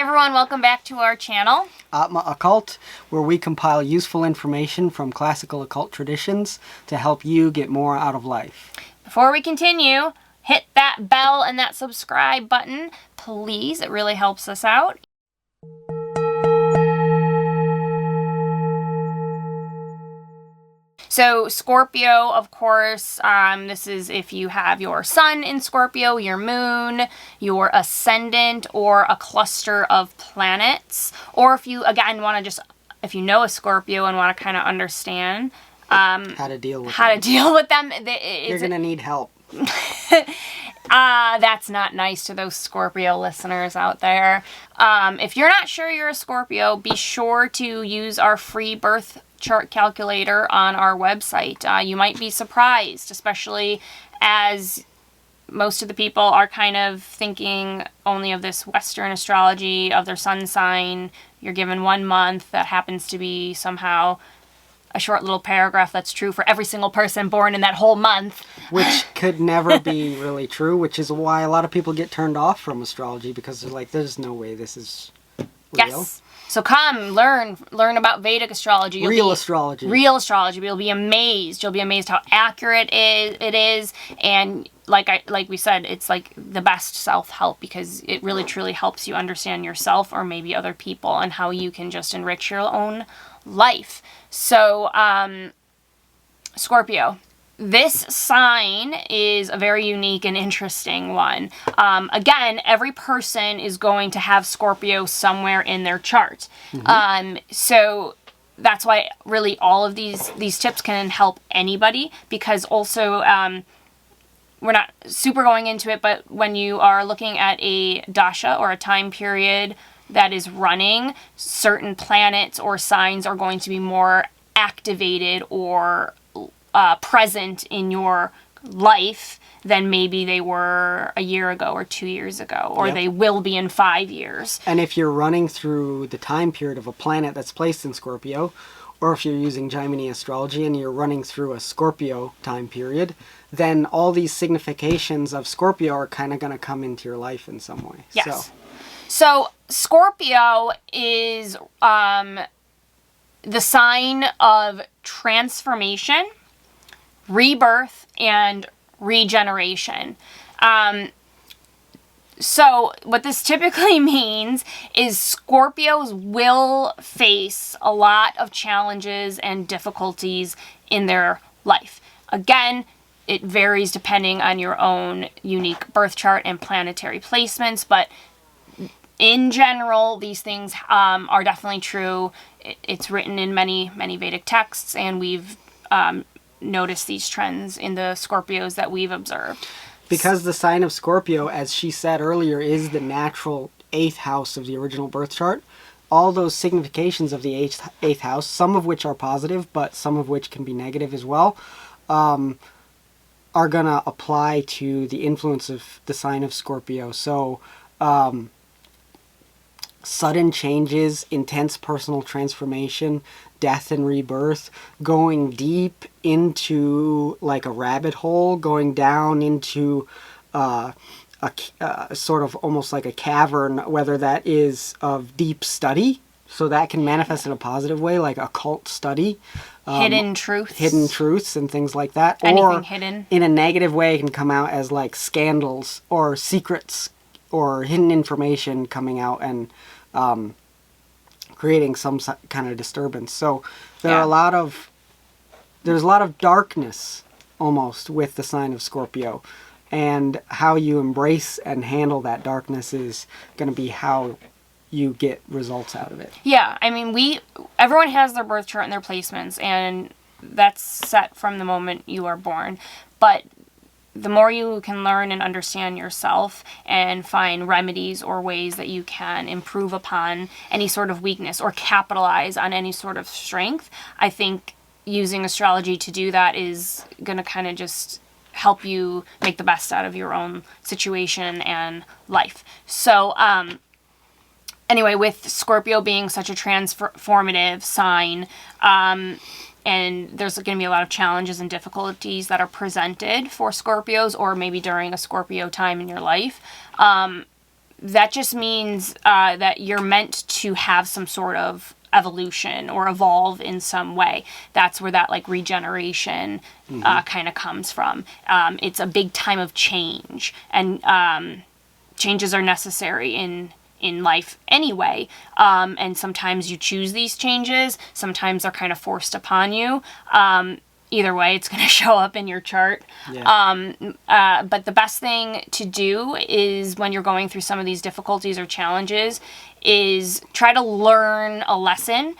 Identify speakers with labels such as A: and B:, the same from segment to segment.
A: everyone, welcome back to our channel.
B: Atma Occult, where we compile useful information from classical occult traditions to help you get more out of life.
A: Before we continue, hit that bell and that subscribe button, please. It really helps us out. So Scorpio, of course, this is if you have your sun in Scorpio, your moon, your ascendant, or a cluster of planets. Or if you, again, want to just, if you know a Scorpio and want to kind of understand
B: How to deal with
A: them.
B: You're going to need help.
A: That's not nice to those Scorpio listeners out there. If you're not sure you're a Scorpio, be sure to use our free birth chart calculator on our website. You might be surprised, especially as most of the people are kind of thinking only of this Western astrology, of their sun sign. You're given 1 month that happens to be somehow a short little paragraph that's true for every single person born in that whole month.
B: Which could never be really true, which is why a lot of people get turned off from astrology, because they're like, there's no way this is real.
A: Yes. So come, learn about Vedic astrology.
B: Real astrology.
A: Real astrology. You'll be amazed. You'll be amazed how accurate it is. And like we said, it's like the best self-help, because it really truly helps you understand yourself or maybe other people and how you can just enrich your own life. So, Scorpio. This sign is a very unique and interesting one. Again, every person is going to have Scorpio somewhere in their chart. Mm-hmm. So that's why really all of these tips can help anybody, because also we're not super going into it, but when you are looking at a Dasha or a time period that is running, certain planets or signs are going to be more activated or present in your life than maybe they were a year ago or 2 years ago, or they will be in 5 years.
B: And if you're running through the time period of a planet that's placed in Scorpio, or if you're using Gemini astrology and you're running through a Scorpio time period, then all these significations of Scorpio are kind of going to come into your life in some way.
A: Yes. So Scorpio is the sign of transformation, rebirth, and regeneration. So what this typically means is Scorpios will face a lot of challenges and difficulties in their life. Again, it varies depending on your own unique birth chart and planetary placements, but in general, these things are definitely true. It's written in many Vedic texts, and we've noticed these trends in the Scorpios that we've observed.
B: Because the sign of Scorpio, as she said earlier, is the natural 8th house of the original birth chart, all those significations of the 8th house, some of which are positive, but some of which can be negative as well, are going to apply to the influence of the sign of Scorpio. So, sudden changes, intense personal transformation, death and rebirth, going deep into like a rabbit hole, going down into a sort of almost like a cavern, whether that is of deep study, so that can manifest in a positive way, like occult study.
A: Hidden truths
B: and things like that.
A: Anything
B: or
A: hidden.
B: In a negative way, it can come out as like scandals or secrets or hidden information coming out and creating some kind of disturbance. So there's a lot of darkness almost with the sign of Scorpio, and how you embrace and handle that darkness is going to be how you get results out of it.
A: Yeah, I mean, everyone has their birth chart and their placements, and that's set from the moment you are born. But the more you can learn and understand yourself and find remedies or ways that you can improve upon any sort of weakness or capitalize on any sort of strength, I think using astrology to do that is going to kind of just help you make the best out of your own situation and life. So, anyway, with Scorpio being such a transformative sign, and there's going to be a lot of challenges and difficulties that are presented for Scorpios, or maybe during a Scorpio time in your life, that just means that you're meant to have some sort of evolution or evolve in some way. That's where that like regeneration kind of comes from. It's a big time of change, and changes are necessary in life anyway. And sometimes you choose these changes, sometimes they're kind of forced upon you. Either way, it's going to show up in your chart.
B: Yeah.
A: But the best thing to do is when you're going through some of these difficulties or challenges is try to learn a lesson.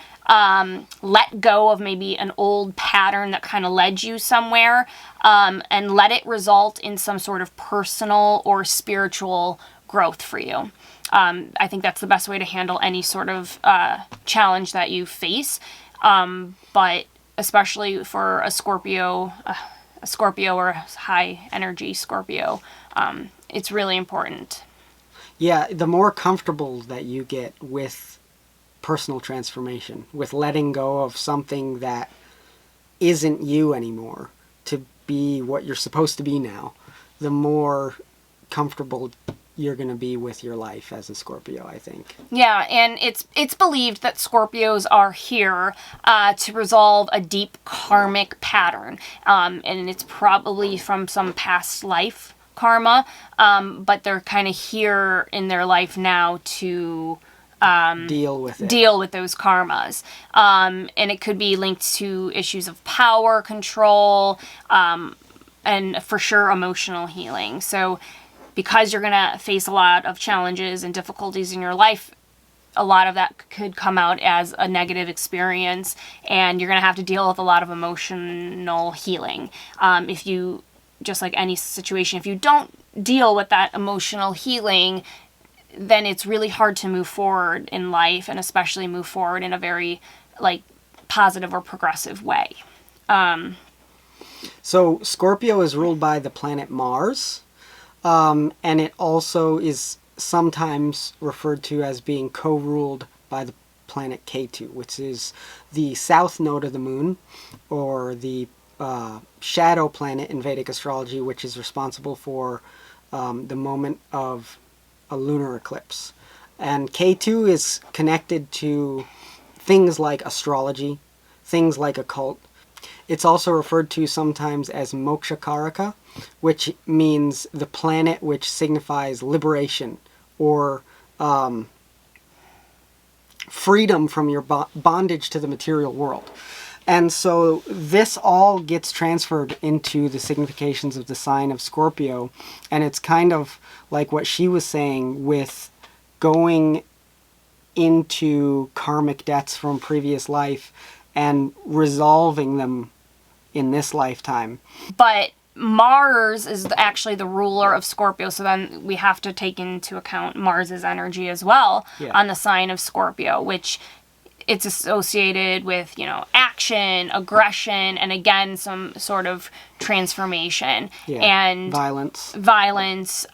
A: Let go of maybe an old pattern that kind of led you somewhere, and let it result in some sort of personal or spiritual growth for you. I think that's the best way to handle any sort of challenge that you face. But especially for a Scorpio or a high energy Scorpio, it's really important.
B: Yeah, the more comfortable that you get with personal transformation, with letting go of something that isn't you anymore to be what you're supposed to be now, the more comfortable you're going to be with your life as a Scorpio, I think.
A: Yeah, and it's believed that Scorpios are here to resolve a deep karmic pattern, and it's probably from some past life karma, but they're kind of here in their life now to
B: deal with
A: those karmas, and it could be linked to issues of power, control, and for sure emotional healing. So because you're going to face a lot of challenges and difficulties in your life, a lot of that could come out as a negative experience, and you're going to have to deal with a lot of emotional healing. If you, just like any situation, if you don't deal with that emotional healing, then it's really hard to move forward in life, and especially move forward in a very like positive or progressive way.
B: So Scorpio is ruled by the planet Mars. And it also is sometimes referred to as being co-ruled by the planet Ketu, which is the south node of the moon, or the shadow planet in Vedic astrology, which is responsible for the moment of a lunar eclipse. And Ketu is connected to things like astrology, things like occult. It's also referred to sometimes as Mokshakaraka, which means the planet which signifies liberation or freedom from your bondage to the material world. And so this all gets transferred into the significations of the sign of Scorpio, and it's kind of like what she was saying with going into karmic debts from previous life and resolving them in this lifetime.
A: But Mars is actually the ruler of Scorpio, so then we have to take into account Mars's energy as well on the sign of Scorpio, which it's associated with, action, aggression, and again, some sort of transformation and
B: violence.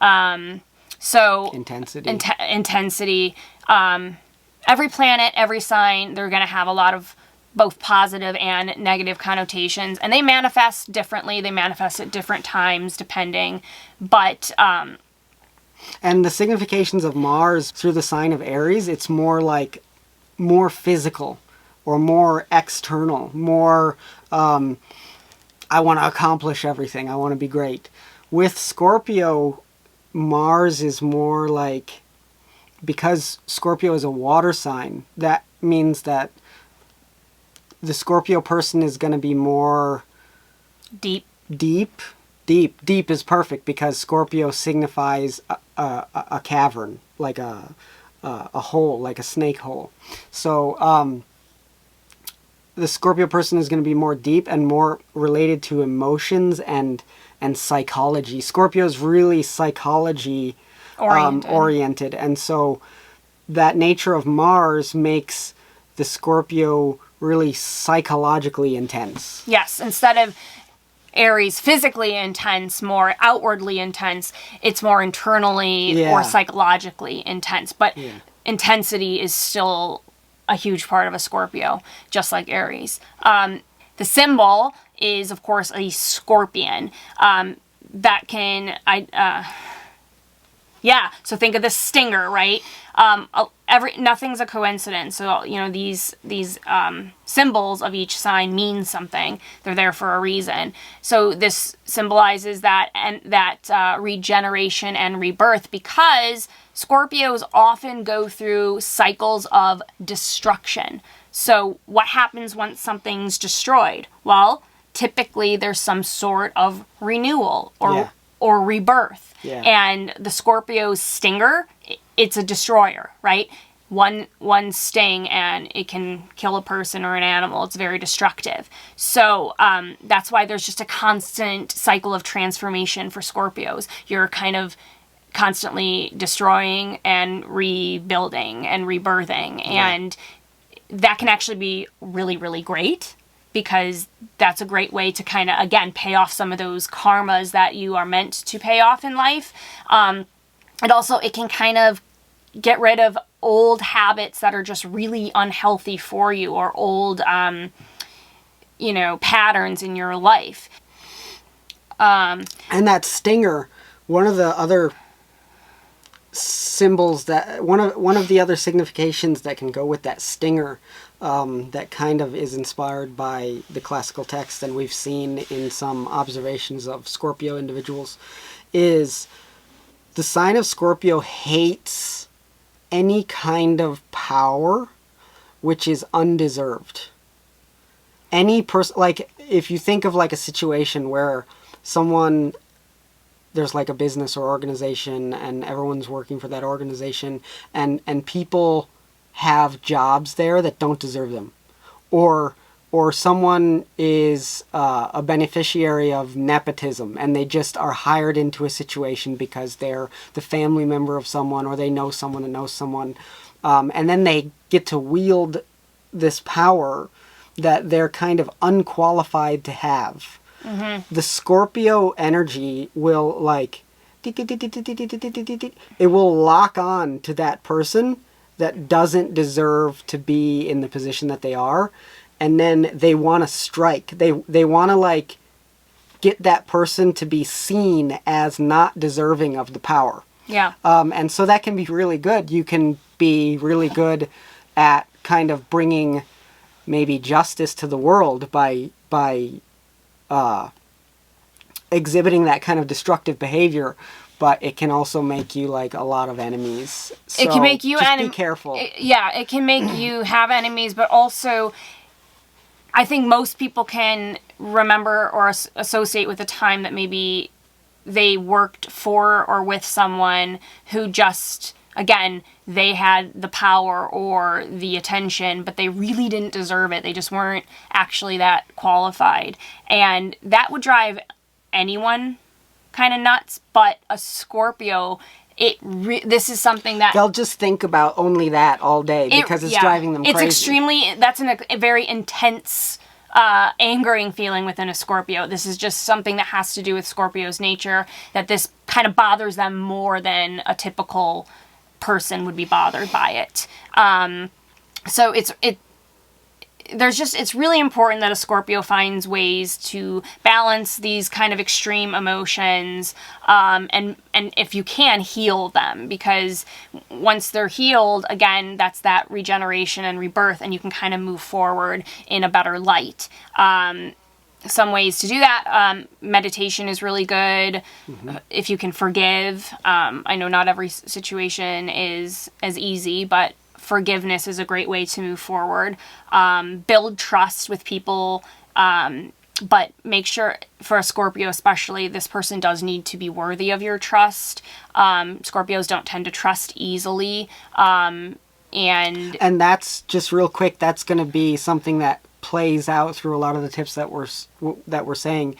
A: So
B: intensity.
A: Intensity. Every planet, every sign, they're going to have a lot of both positive and negative connotations, and they manifest differently. They manifest at different times, depending. But
B: and the significations of Mars through the sign of Aries, it's more physical or more external, more I want to accomplish everything. I want to be great. With Scorpio, Mars is more like, because Scorpio is a water sign, that means that the Scorpio person is going to be more
A: deep.
B: Deep is perfect, because Scorpio signifies a cavern, like a hole, like a snake hole. So the Scorpio person is going to be more deep and more related to emotions and psychology. Scorpio is really psychology oriented, and so that nature of Mars makes the Scorpio really psychologically intense.
A: Yes, instead of Aries physically intense, more outwardly intense, it's more internally or psychologically intense. But intensity is still a huge part of a Scorpio, just like Aries. The symbol is, of course, a scorpion. That can Yeah, so think of the stinger, right? Nothing's a coincidence. So these symbols of each sign mean something. They're there for a reason. So this symbolizes that regeneration and rebirth, because Scorpios often go through cycles of destruction. So what happens once something's destroyed? Well, typically there's some sort of renewal or rebirth.
B: Yeah.
A: And the Scorpio's stinger, it's a destroyer, right? One sting and it can kill a person or an animal. It's very destructive. So that's why there's just a constant cycle of transformation for Scorpios. You're kind of constantly destroying and rebuilding and rebirthing. Yeah. And that can actually be really, really great, because that's a great way to kind of, again, pay off some of those karmas that you are meant to pay off in life. And also it can kind of get rid of old habits that are just really unhealthy for you, or old, patterns in your life.
B: And that stinger, one of the other symbols that, one of the other significations that can go with that stinger, that kind of is inspired by the classical text, and we've seen in some observations of Scorpio individuals, is the sign of Scorpio hates any kind of power which is undeserved. Any person, like if you think of like a situation where there's like a business or organization and everyone's working for that organization, and people have jobs there that don't deserve them, or someone is a beneficiary of nepotism and they just are hired into a situation because they're the family member of someone, or they know someone that knows someone, and then they get to wield this power that they're kind of unqualified to have. Mm-hmm. The Scorpio energy will it will lock on to that person that doesn't deserve to be in the position that they are, and then they want to strike. They want to get that person to be seen as not deserving of the power.
A: Yeah.
B: And so that can be really good. You can be really good at kind of bringing maybe justice to the world by exhibiting that kind of destructive behavior, but it can also make you a lot of enemies. So
A: it can make you
B: be careful.
A: It can make you have enemies, but also I think most people can remember or associate with a time that maybe they worked for or with someone who just, again, they had the power or the attention, but they really didn't deserve it. They just weren't actually that qualified. And that would drive anyone kind of nuts, but a Scorpio, this is something that
B: they'll just think about only that all day because it's driving them crazy.
A: That's a very intense, angering feeling within a Scorpio. This is just something that has to do with Scorpio's nature, that this kind of bothers them more than a typical person would be bothered by it. So it's really important that a Scorpio finds ways to balance these kind of extreme emotions, and if you can, heal them, because once they're healed, again, that's that regeneration and rebirth, and you can kind of move forward in a better light. Some ways to do that, meditation is really good. Mm-hmm. If you can forgive. I know not every situation is as easy, but forgiveness is a great way to move forward. Build trust with people, but make sure, for a Scorpio especially, this person does need to be worthy of your trust. Scorpios don't tend to trust easily. And
B: that's just real quick, that's going to be something that plays out through a lot of the tips that we're saying.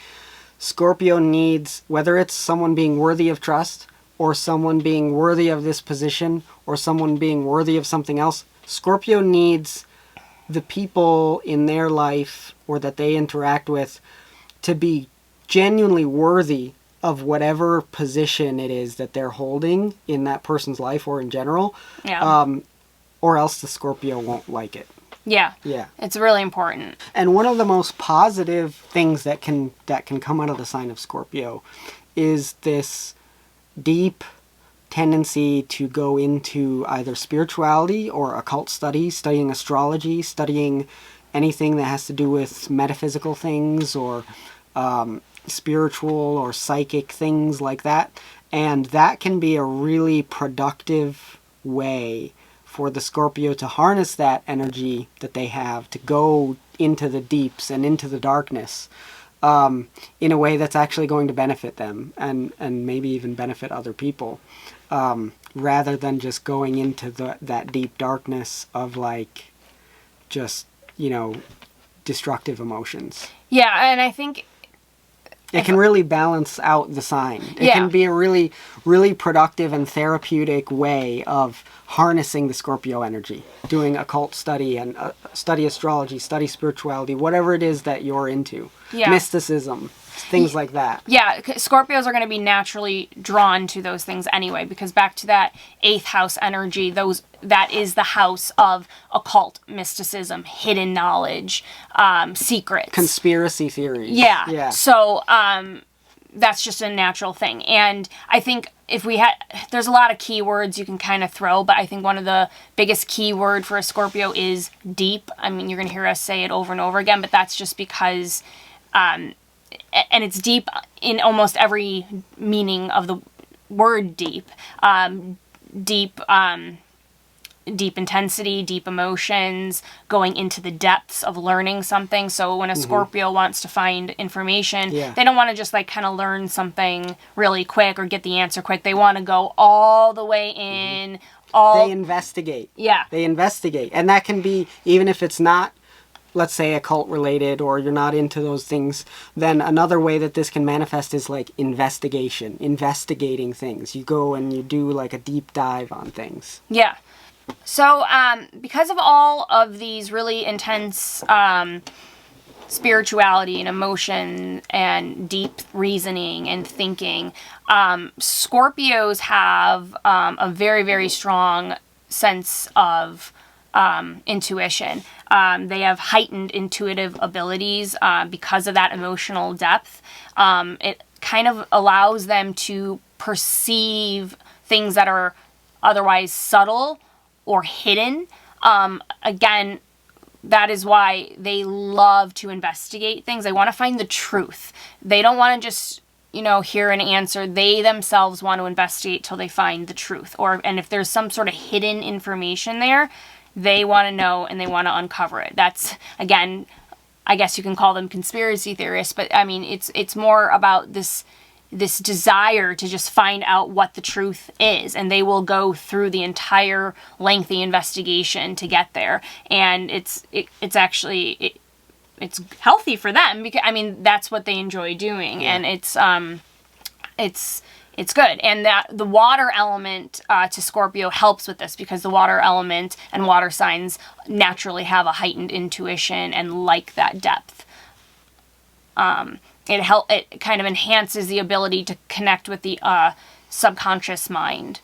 B: Scorpio needs, whether it's someone being worthy of trust, or someone being worthy of this position, or someone being worthy of something else, Scorpio needs the people in their life or that they interact with to be genuinely worthy of whatever position it is that they're holding in that person's life or in general.
A: Yeah.
B: Or else the Scorpio won't like it.
A: Yeah.
B: Yeah.
A: It's really important.
B: And one of the most positive things that can come out of the sign of Scorpio is this deep, tendency to go into either spirituality or occult study, studying astrology, studying anything that has to do with metaphysical things or spiritual or psychic things like that. And that can be a really productive way for the Scorpio to harness that energy that they have to go into the deeps and into the darkness in a way that's actually going to benefit them and maybe even benefit other people, rather than just going into that deep darkness of like just, destructive emotions.
A: Yeah, and I think
B: it can really balance out the sign. It can be a really, really productive and therapeutic way of harnessing the Scorpio energy, doing occult study and study astrology, study spirituality, whatever it is that you're into.
A: Yeah.
B: Mysticism, things like that.
A: Yeah, Scorpios are going to be naturally drawn to those things anyway, because back to that 8th house energy, that is the house of occult mysticism, hidden knowledge, secrets.
B: Conspiracy theories.
A: Yeah. So that's just a natural thing. And I think there's a lot of keywords you can kind of throw, but I think one of the biggest keyword for a Scorpio is deep. I mean, you're going to hear us say it over and over again, but that's just because, and it's deep in almost every meaning of the word deep. Deep intensity, deep emotions, going into the depths of learning something. So when a Scorpio wants to find information, they don't want to just like kind of learn something really quick or get the answer quick. They want to go all the way in.
B: They investigate.
A: Yeah.
B: They investigate. And that can be, even if it's not, let's say, occult related, or you're not into those things, then another way that this can manifest is like investigating things. You go and you do like a deep dive on things.
A: Yeah. So, because of all of these really intense spirituality and emotion and deep reasoning and thinking, Scorpios have a very, very strong sense of intuition. They have heightened intuitive abilities because of that emotional depth. It kind of allows them to perceive things that are otherwise subtle or hidden. Again, that is why they love to investigate things. They want to find the truth. They don't want to just, hear an answer. They themselves want to investigate till they find the truth. And if there's some sort of hidden information there, they want to know and they want to uncover it. That's, again, I guess you can call them conspiracy theorists, but I mean, it's more about this desire to just find out what the truth is, and they will go through the entire lengthy investigation to get there. And it's healthy for them because that's what they enjoy doing, and it's good. And that the water element to Scorpio helps with this because the water element and water signs naturally have a heightened intuition and like that depth. It kind of enhances the ability to connect with the subconscious mind.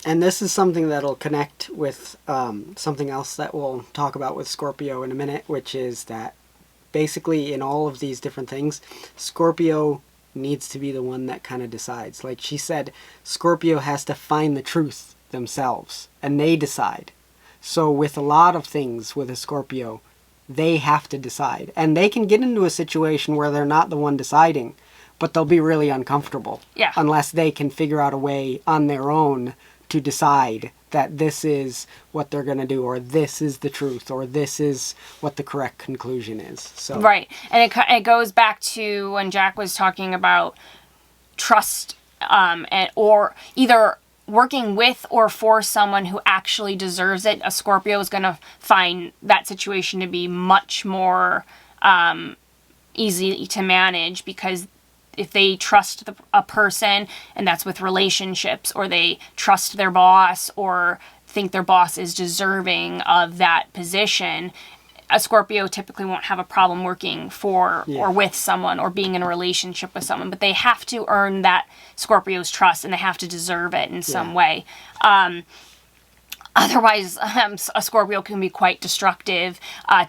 B: And this is something that'll connect with something else that we'll talk about with Scorpio in a minute, which is that basically in all of these different things, Scorpio needs to be the one that kind of decides. Like she said, Scorpio has to find the truth themselves, and they decide. So with a lot of things with a Scorpio, they have to decide. And they can get into a situation where they're not the one deciding, but they'll be really uncomfortable.
A: Yeah.
B: Unless they can figure out a way on their own to decide that this is what they're going to do, or this is the truth, or this is what the correct conclusion is. So
A: right. And it goes back to when Jack was talking about trust, or either working with or for someone who actually deserves it. A Scorpio is going to find that situation to be much more easy to manage, because if they trust a person, and that's with relationships, or they trust their boss or think their boss is deserving of that position, a Scorpio typically won't have a problem working for or with someone or being in a relationship with someone, but they have to earn that Scorpio's trust, and they have to deserve it in some way. otherwise, a Scorpio can be quite destructive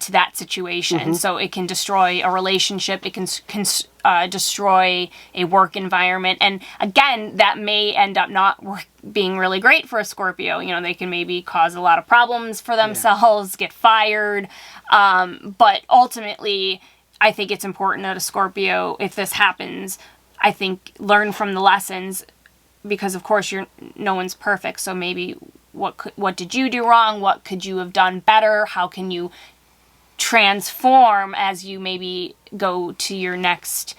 A: to that situation. So it can destroy a relationship. It can destroy a work environment. And again, that may end up not being really great for a Scorpio. You know, they can maybe cause a lot of problems for themselves, get fired. But ultimately, I think it's important that a Scorpio, if this happens, I think learn from the lessons, because of course no one's perfect. So maybe what did you do wrong? What could you have done better? How can you transform as you maybe go to your next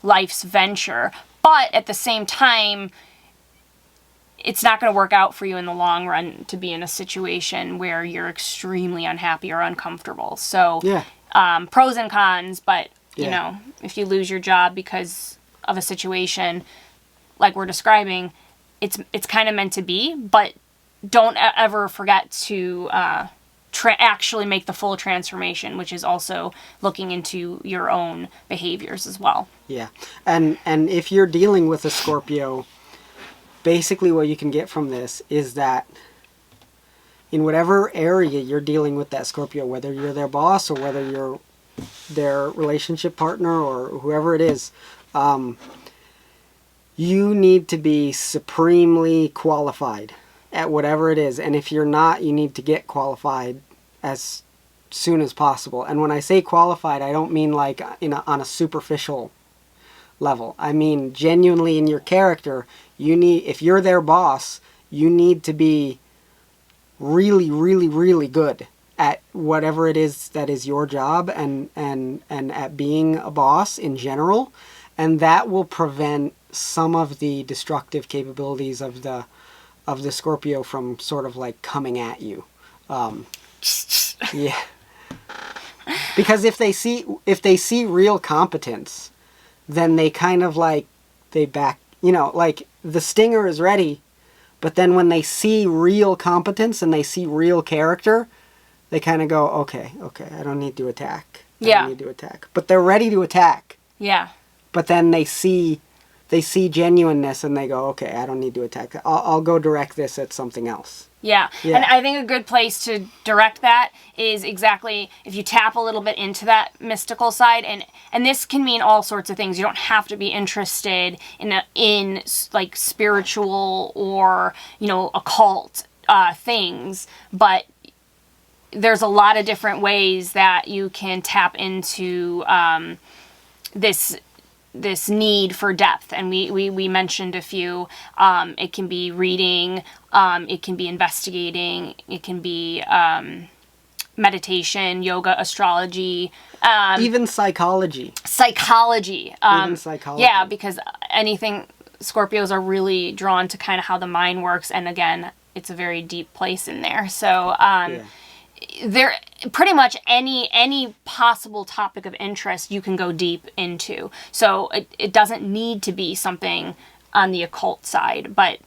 A: life's venture? But at the same time, it's not going to work out for you in the long run to be in a situation where you're extremely unhappy or uncomfortable. So pros and cons, but you know, if you lose your job because of a situation like we're describing, it's kind of meant to be, but don't ever forget to actually make the full transformation, which is also looking into your own behaviors as well.
B: Yeah. And if you're dealing with a Scorpio, basically what you can get from this is that in whatever area you're dealing with that Scorpio, whether you're their boss or whether you're their relationship partner or whoever it is, you need to be supremely qualified at whatever it is. And if you're not, you need to get qualified as soon as possible. And when I say qualified, I don't mean like on a superficial level. I mean genuinely in your character. If you're their boss, you need to be really, really, really good at whatever it is that is your job and at being a boss in general. And that will prevent some of the destructive capabilities of the Scorpio from sort of like coming at you. Yeah. Because if they see real competence, then they kind of like, they back, like the stinger is ready, but then when they see real competence and they see real character, they kind of go, okay, I don't need to attack. I don't need to attack. But they're ready to attack.
A: Yeah.
B: But then they see genuineness and they go, okay, I don't need to attack. I'll go direct this at something else.
A: Yeah. And I think a good place to direct that is exactly if you tap a little bit into that mystical side, and this can mean all sorts of things. You don't have to be interested in like spiritual or occult things, but there's a lot of different ways that you can tap into this need for depth, and we mentioned a few. It can be reading, it can be investigating, it can be meditation, yoga, astrology,
B: even psychology.
A: Even psychology. Yeah, because Scorpios are really drawn to kind of how the mind works, and again, it's a very deep place in there. So there, pretty much any possible topic of interest you can go deep into. So it doesn't need to be something on the occult side, but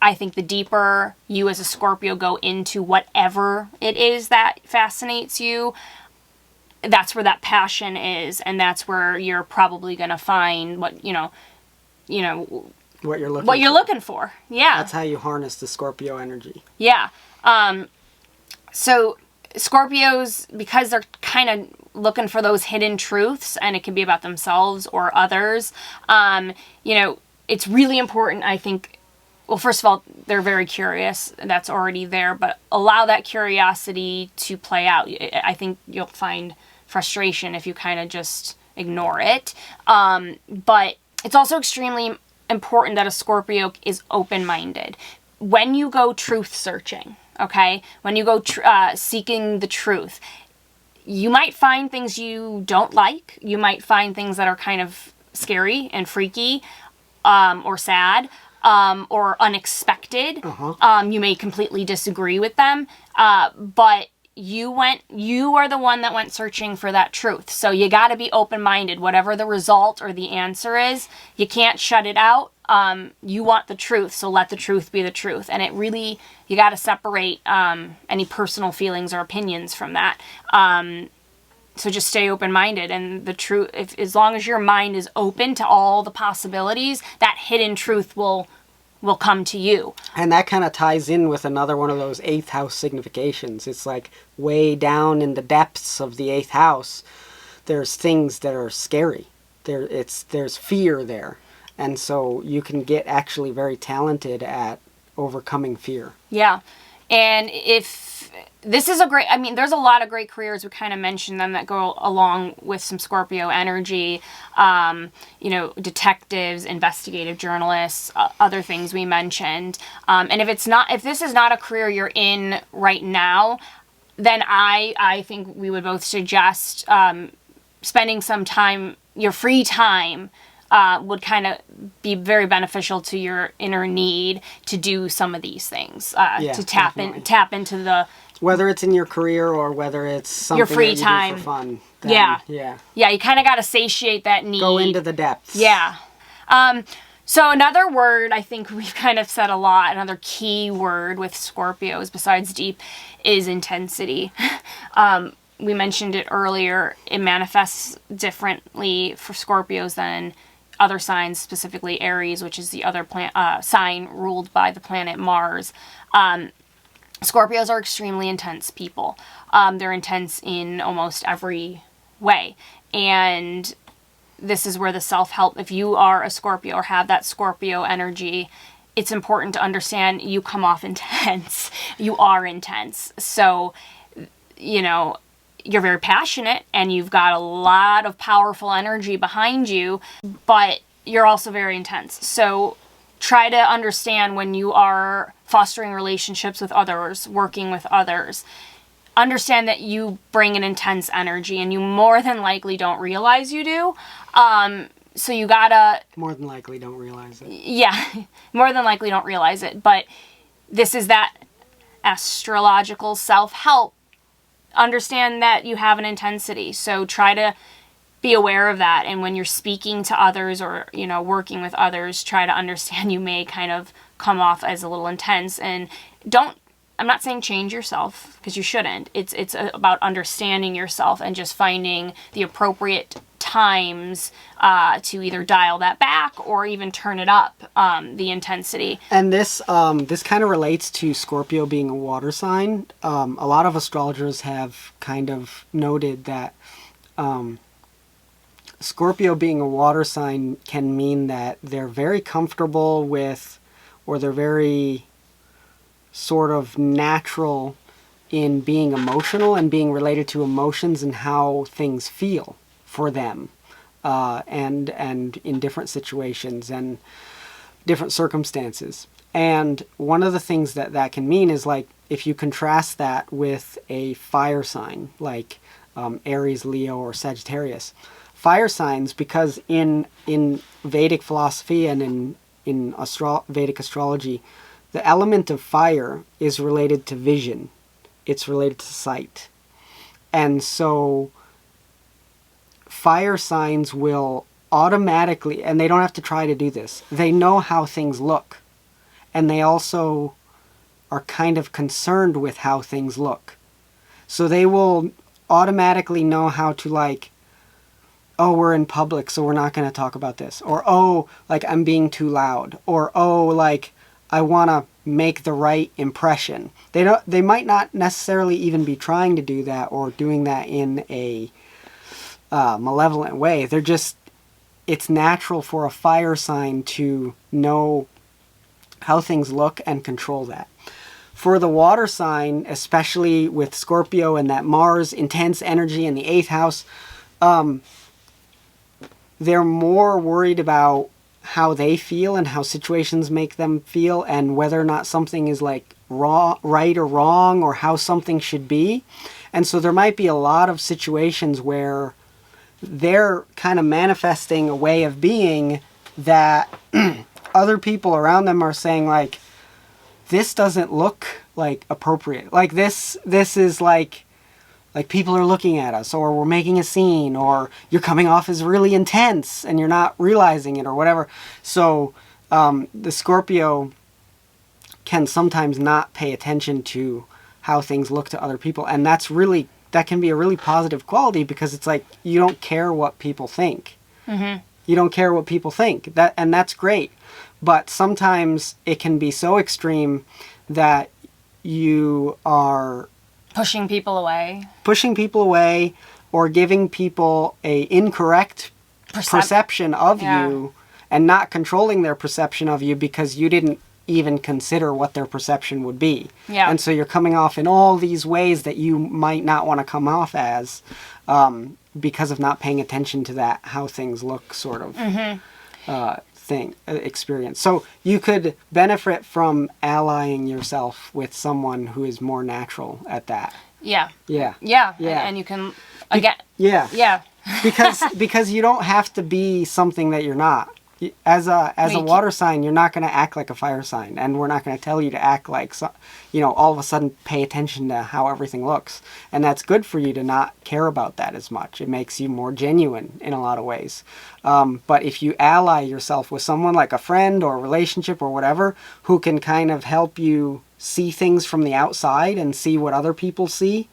A: I think the deeper you as a Scorpio go into whatever it is that fascinates you, that's where that passion is, and that's where you're probably going to find what you're looking for. Yeah.
B: That's how you harness the Scorpio energy.
A: Yeah. So Scorpios, because they're kind of looking for those hidden truths, and it can be about themselves or others, it's really important, I think. Well, first of all, they're very curious. That's already there, but allow that curiosity to play out. I think you'll find frustration if you kind of just ignore it. But it's also extremely important that a Scorpio is open-minded. When you go truth searching, okay? When you go seeking the truth, you might find things you don't like. You might find things that are kind of scary and freaky, or sad, or unexpected. You may completely disagree with them, but you are the one that went searching for that truth. So you got to be open-minded. Whatever the result or the answer is, you can't shut it out. You want the truth, so let the truth be the truth. And it really, you got to separate any personal feelings or opinions from that. So just stay open-minded, and the truth, as long as your mind is open to all the possibilities, that hidden truth will will come to you.
B: And that kind of ties in with another one of those 8th house significations. It's like way down in the depths of the 8th house, there's things that are scary. There's fear there. And so you can get actually very talented at overcoming fear.
A: Yeah. And if this is a great, I mean, there's a lot of great careers. We kind of mentioned them that go along with some Scorpio energy. You know, detectives, investigative journalists, other things we mentioned. And if this is not a career you're in right now, then I think we would both suggest spending some time, your free time, would kind of be very beneficial to your inner need to do some of these things, to tap into the,
B: whether it's in your career or whether it's something
A: your free
B: that you
A: time
B: do for fun.
A: Yeah. You kind of got to satiate that need.
B: Go into the depths.
A: Yeah. So another word, I think we've kind of said a lot, another key word with Scorpios besides deep is intensity. We mentioned it earlier. It manifests differently for Scorpios than other signs, specifically Aries, which is the other sign ruled by the planet Mars. Scorpios are extremely intense people. They're intense in almost every way. And this is where the self-help, if you are a Scorpio or have that Scorpio energy, it's important to understand you come off intense. You are intense. So, you know, you're very passionate and you've got a lot of powerful energy behind you, but you're also very intense. So try to understand when you are fostering relationships with others, working with others, understand that you bring an intense energy and you more than likely don't realize you do. So you gotta...
B: More than likely don't realize it.
A: Yeah, more than likely don't realize it. But this is that astrological self-help. Understand that you have an intensity, so try to be aware of that. And when you're speaking to others or, you know, working with others, try to understand you may kind of come off as a little intense. And I'm not saying change yourself, because you shouldn't. It's about understanding yourself and just finding the appropriate times to either dial that back or even turn it up, the intensity.
B: And this kind of relates to Scorpio being a water sign. A lot of astrologers have kind of noted that Scorpio being a water sign can mean that they're very comfortable with, or they're very sort of natural in being emotional and being related to emotions and how things feel for them, and in different situations and different circumstances. And one of the things that can mean is, like, if you contrast that with a fire sign like Aries, Leo, or Sagittarius. Fire signs, because in Vedic philosophy and in Vedic astrology, the element of fire is related to vision. It's related to sight. And so fire signs will automatically, and they don't have to try to do this, they know how things look. And they also are kind of concerned with how things look. So they will automatically know how to, like, oh, we're in public, so we're not going to talk about this. Or, oh, like, I'm being too loud. Or, oh, like, I want to make the right impression. They might not necessarily even be trying to do that or doing that in a malevolent way. They're just, it's natural for a fire sign to know how things look and control that. For the water sign, especially with Scorpio and that Mars intense energy in the 8th house, they're more worried about how they feel and how situations make them feel, and whether or not something is, like, right or wrong, or how something should be. And so there might be a lot of situations where they're kind of manifesting a way of being that other people around them are saying, like, this doesn't look, like, appropriate. Like, this is like people are looking at us, or we're making a scene, or you're coming off as really intense and you're not realizing it, or whatever. So the Scorpio can sometimes not pay attention to how things look to other people. And that can be a really positive quality, because it's like, you don't care what people think.
A: Mm-hmm.
B: You don't care what people think. And that's great. But sometimes it can be so extreme that you are
A: pushing people away,
B: or giving people a incorrect perception of you, and not controlling their perception of you because you didn't even consider what their perception would be.
A: Yeah.
B: And so you're coming off in all these ways that you might not want to come off as, because of not paying attention to that how things look sort of experience. So you could benefit from allying yourself with someone who is more natural at that.
A: Yeah.
B: Yeah.
A: Yeah.
B: Yeah.
A: And you can, again.
B: Yeah.
A: Yeah.
B: because you don't have to be something that you're not. As a water sign, you're not going to act like a fire sign, and we're not going to tell you to act like, all of a sudden pay attention to how everything looks. And that's good for you to not care about that as much. It makes you more genuine in a lot of ways. But if you ally yourself with someone like a friend or a relationship or whatever, who can kind of help you see things from the outside and see what other people see,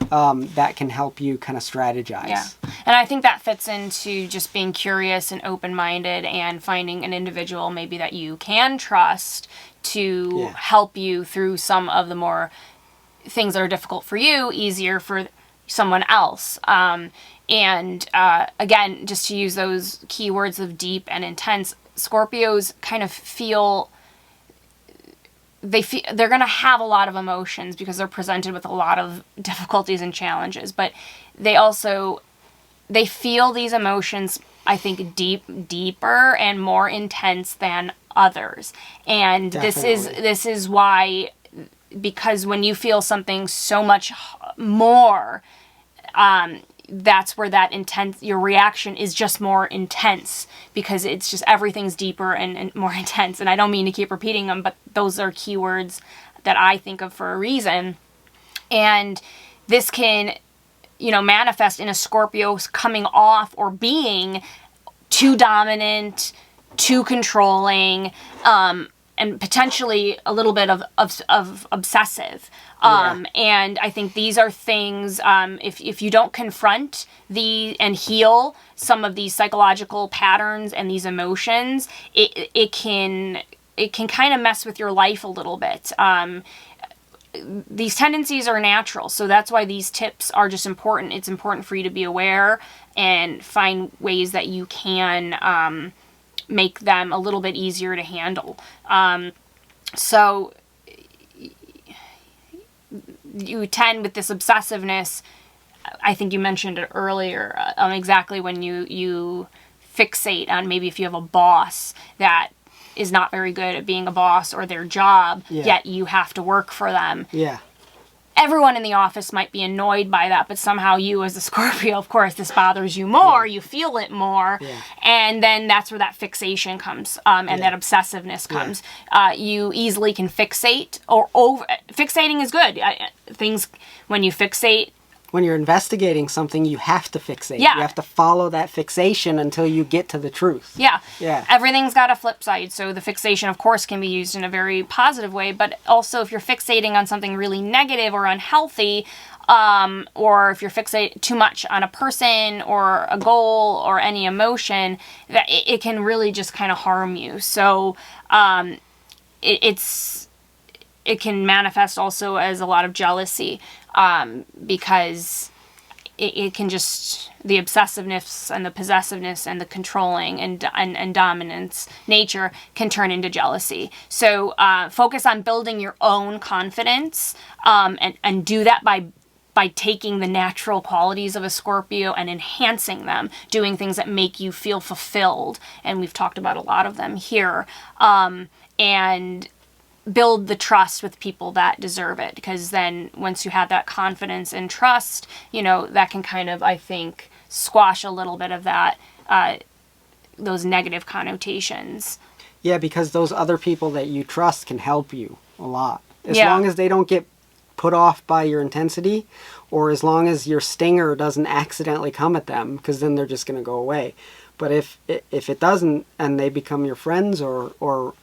B: that can help you kind of strategize.
A: Yeah. And I think that fits into just being curious and open-minded and finding an individual maybe that you can trust to help you through some of the more things that are difficult for you, easier for someone else. And again, just to use those keywords of deep and intense, Scorpios kind of feel they're going to have a lot of emotions because they're presented with a lot of difficulties and challenges, but they feel these emotions, I think, deeper and more intense than others. And this is why, because when you feel something so much more, that's where your reaction is just more intense, because it's just everything's deeper and more intense. And I don't mean to keep repeating them, but those are keywords that I think of for a reason. And this can, manifest in a Scorpio coming off or being too dominant, too controlling, and potentially a little bit of obsessive. And I think these are things, if you don't confront and heal some of these psychological patterns and these emotions, it can kind of mess with your life a little bit. These tendencies are natural, so that's why these tips are just important. It's important for you to be aware and find ways that you can make them a little bit easier to handle. So you tend with this obsessiveness, I think you mentioned it earlier, exactly when you fixate on maybe if you have a boss that is not very good at being a boss or their job, yet you have to work for them.
B: Yeah.
A: Everyone in the office might be annoyed by that, but somehow you as a Scorpio, of course, this bothers you more. You feel it more. And then that's where that fixation comes, and that obsessiveness comes. You easily can fixate, or fixating is good. When you fixate,
B: when you're investigating something, you have to fixate.
A: Yeah.
B: You have to follow that fixation until you get to the truth.
A: Yeah.
B: Yeah.
A: Everything's got a flip side. So the fixation, of course, can be used in a very positive way. But also if you're fixating on something really negative or unhealthy, or if you're fixated too much on a person or a goal or any emotion, that it can really just kind of harm you. So it can manifest also as a lot of jealousy, because it can just, the obsessiveness and the possessiveness and the controlling and dominance nature can turn into jealousy. So focus on building your own confidence, and do that by taking the natural qualities of a Scorpio and enhancing them, doing things that make you feel fulfilled. And we've talked about a lot of them here. And build the trust with people that deserve it, because then once you have that confidence and trust, that can kind of, I think, squash a little bit of that, those negative connotations.
B: Yeah, because those other people that you trust can help you a lot. As long as they don't get put off by your intensity, or as long as your stinger doesn't accidentally come at them, because then they're just going to go away. But if it doesn't, and they become your friends or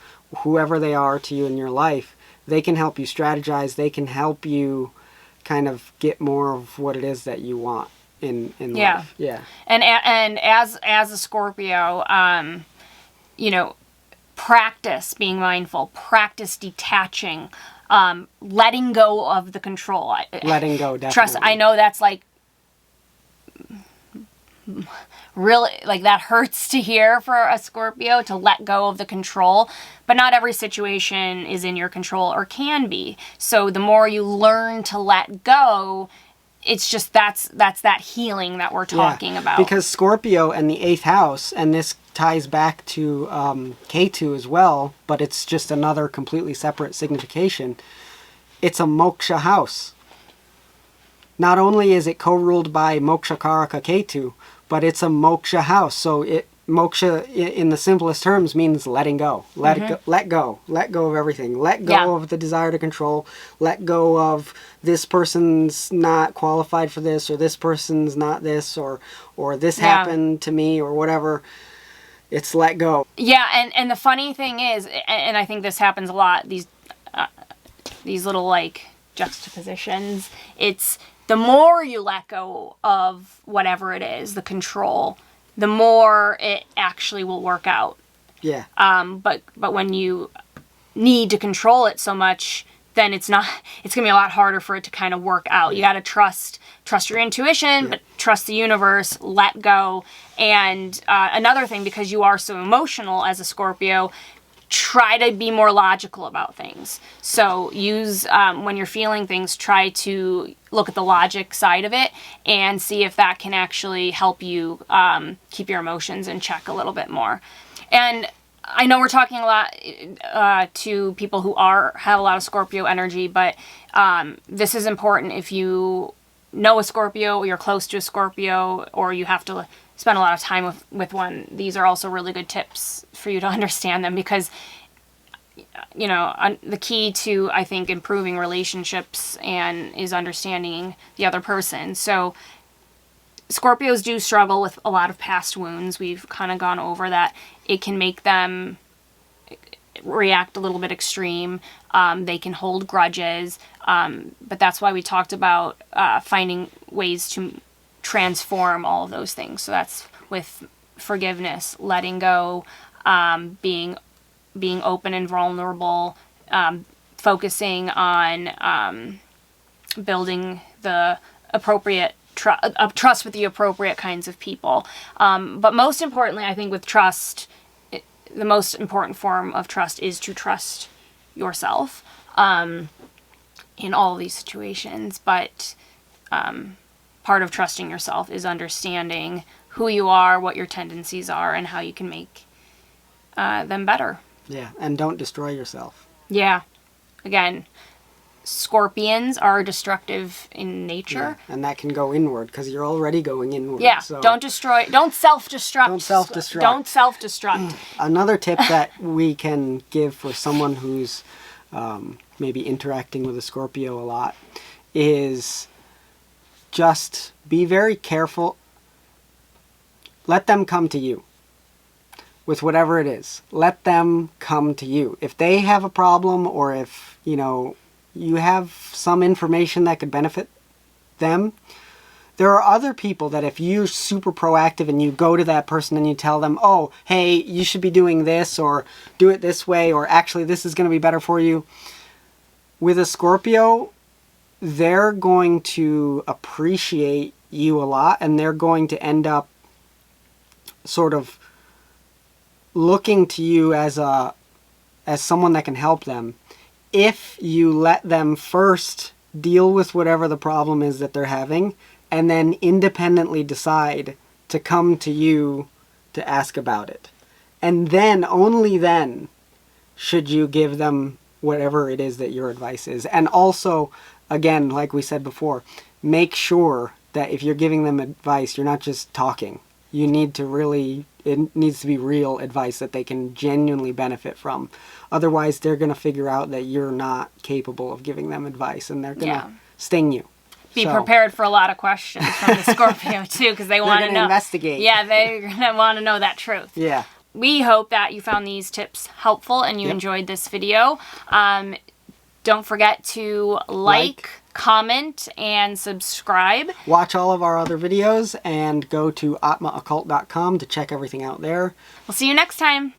B: whoever they are to you in your life, they can help you strategize. They can help you kind of get more of what it is that you want. in
A: Yeah.
B: life. Yeah.
A: And as a Scorpio, you know, practice being mindful, practice detaching, letting go of the control.
B: Letting go, definitely.
A: Trust, I know that's like really, like, that hurts to hear for a Scorpio, to let go of the control, but not every situation is in your control or can be. So the more you learn to let go, it's just that's that healing that we're talking about.
B: Because Scorpio and the 8th house, and this ties back to Ketu as well, but it's just another completely separate signification. It's a moksha house. Not only is it co-ruled by moksha karaka Ketu, but it's a moksha house. So moksha in the simplest terms means letting go. Let go of everything. Let go of the desire to control. Let go of this person's not qualified for this, or this person's not this, or this happened to me, or whatever. It's let go.
A: Yeah, and the funny thing is, and I think this happens a lot, these little, like, juxtapositions, it's the more you let go of whatever it is, the control, the more it actually will work out.
B: Yeah.
A: But when you need to control it so much, then it's going to be a lot harder for it to kind of work out. You got to trust your intuition, but trust the universe, let go. And another thing, because you are so emotional as a Scorpio, try to be more logical about things. So use, when you're feeling things, try to look at the logic side of it and see if that can actually help you keep your emotions in check a little bit more. And I know we're talking a lot to people who have a lot of Scorpio energy, but this is important if you know a Scorpio, or you're close to a Scorpio, or you have to spend a lot of time with one. These are also really good tips for you to understand them, because, you know, the key to, I think, improving relationships is understanding the other person. So Scorpios do struggle with a lot of past wounds. We've kind of gone over that. It can make them react a little bit extreme. They can hold grudges. But that's why we talked about finding ways to transform all of those things. So that's with forgiveness, letting go, being open and vulnerable, focusing on building the appropriate trust with the appropriate kinds of people. But most importantly, I think with trust, the most important form of trust is to trust yourself in all of these situations. But part of trusting yourself is understanding who you are, what your tendencies are, and how you can make them better.
B: Yeah, and don't destroy yourself.
A: Yeah. Again, Scorpions are destructive in nature.
B: Yeah, and that can go inward, because you're already going inward.
A: Yeah,
B: so.
A: don't self-destruct. Don't self-destruct.
B: Another tip that we can give for someone who's maybe interacting with a Scorpio a lot is just be very careful. Let them come to you with whatever it is. Let them come to you. If they have a problem, or if, you know, you have some information that could benefit them, there are other people that if you're super proactive and you go to that person and you tell them, oh, hey, you should be doing this, or do it this way, or actually this is going to be better for you. With a Scorpio, they're going to appreciate you a lot, and they're going to end up sort of looking to you as someone that can help them, if you let them first deal with whatever the problem is that they're having, and then independently decide to come to you to ask about it. And then, only then, should you give them whatever it is that your advice is. And also, again, like we said before, make sure that if you're giving them advice, you're not just talking. You need to really, it needs to be real advice that they can genuinely benefit from. Otherwise, they're going to figure out that you're not capable of giving them advice, and they're going to sting you.
A: Be prepared for a lot of questions from the Scorpio, too, because they want to know.
B: Investigate.
A: Yeah, they're going to want to know that truth.
B: Yeah.
A: We hope that you found these tips helpful and you enjoyed this video. Don't forget to like, comment, and subscribe.
B: Watch all of our other videos and go to atmaaoccult.com to check everything out there.
A: We'll see you next time.